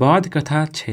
बौद्ध कथा 6।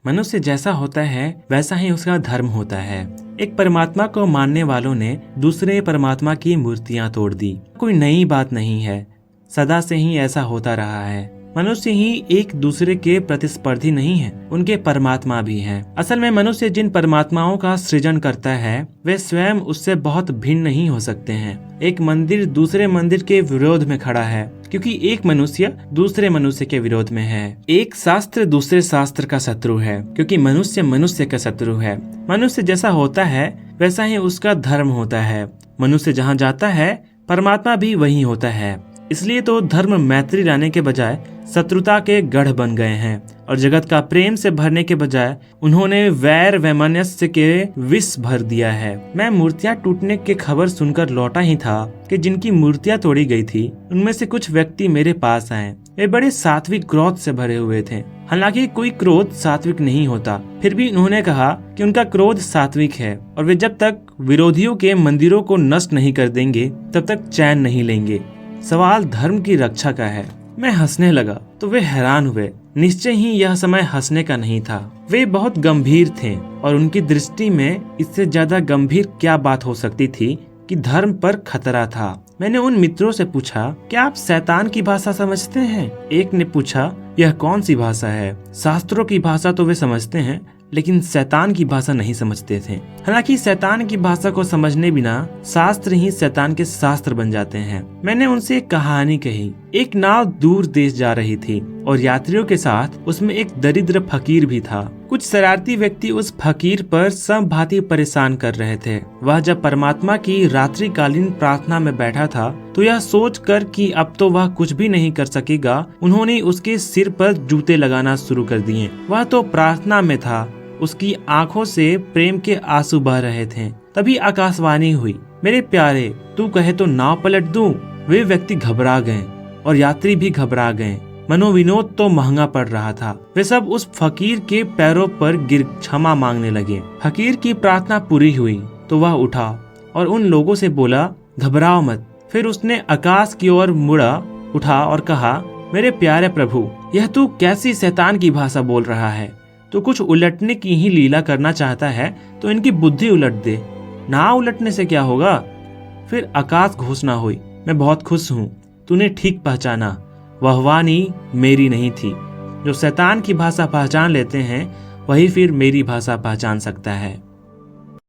मनुष्य जैसा होता है वैसा ही उसका धर्म होता है। एक परमात्मा को मानने वालों ने दूसरे परमात्मा की मूर्तियां तोड़ दी। कोई नई बात नहीं है, सदा से ही ऐसा होता रहा है। मनुष्य ही एक दूसरे के प्रतिस्पर्धी नहीं है, उनके परमात्मा भी हैं। असल में मनुष्य जिन परमात्माओं का सृजन करता है वे स्वयं उससे बहुत भिन्न नहीं हो सकते हैं। एक मंदिर दूसरे मंदिर के विरोध में खड़ा है क्योंकि एक मनुष्य दूसरे मनुष्य के विरोध में है। एक शास्त्र दूसरे शास्त्र का शत्रु है क्योंकि मनुष्य मनुष्य का शत्रु है। मनुष्य जैसा होता है वैसा ही उसका धर्म होता है। मनुष्य जहाँ जाता है परमात्मा भी वही होता है। इसलिए तो धर्म मैत्री लाने के बजाय शत्रुता के गढ़ बन गए हैं और जगत का प्रेम से भरने के बजाय उन्होंने वैर वैमनस्य के विष भर दिया है। मैं मूर्तियां टूटने की खबर सुनकर लौटा ही था कि जिनकी मूर्तियां तोड़ी गई थी उनमें से कुछ व्यक्ति मेरे पास आए। वे बड़े सात्विक क्रोध से भरे हुए थे। हालांकि कोई क्रोध सात्विक नहीं होता, फिर भी उन्होंने कहा कि उनका क्रोध सात्विक है और वे जब तक विरोधियों के मंदिरों को नष्ट नहीं कर देंगे तब तक चैन नहीं लेंगे। सवाल धर्म की रक्षा का है। मैं हंसने लगा तो वे हैरान हुए। निश्चय ही यह समय हंसने का नहीं था। वे बहुत गंभीर थे और उनकी दृष्टि में इससे ज्यादा गंभीर क्या बात हो सकती थी कि धर्म पर खतरा था। मैंने उन मित्रों से पूछा, क्या आप शैतान की भाषा समझते हैं? एक ने पूछा, यह कौन सी भाषा है? शास्त्रों की भाषा तो वे समझते हैं लेकिन शैतान की भाषा नहीं समझते थे। हालांकि शैतान की भाषा को समझने बिना शास्त्र ही शैतान के शास्त्र बन जाते हैं। मैंने उनसे एक कहानी कही। एक नाव दूर देश जा रही थी और यात्रियों के साथ उसमें एक दरिद्र फकीर भी था। कुछ शरारती व्यक्ति उस फकीर पर सब भांति परेशान कर रहे थे। वह जब परमात्मा की रात्रिकालीन प्रार्थना में बैठा था तो यह सोचकर कि अब तो वह कुछ भी नहीं कर सकेगा, उन्होंने उसके सिर पर जूते लगाना शुरू कर दिए। वह तो प्रार्थना में था, उसकी आंखों से प्रेम के आंसू बह रहे थे। तभी आकाशवाणी हुई, मेरे प्यारे, तू कहे तो नाव पलट दूं। वे व्यक्ति घबरा गए और यात्री भी घबरा गए। मनोविनोद तो महंगा पड़ रहा था। वे सब उस फकीर के पैरों पर गिर क्षमा मांगने लगे। फकीर की प्रार्थना पूरी हुई तो वह उठा और उन लोगों से बोला, घबराओ मत। फिर उसने आकाश की ओर मुड़ा, उठा और कहा, मेरे प्यारे प्रभु, यह तू कैसी शैतान की भाषा बोल रहा है? तो कुछ उलटने की ही लीला करना चाहता है तो इनकी बुद्धि उलट दे। ना उलटने से क्या होगा? फिर आकाश घोषणा हुई, मैं बहुत खुश हूँ, तूने ठीक पहचाना। वह वाणी मेरी नहीं थी। जो शैतान की भाषा पहचान लेते हैं वही फिर मेरी भाषा पहचान सकता है।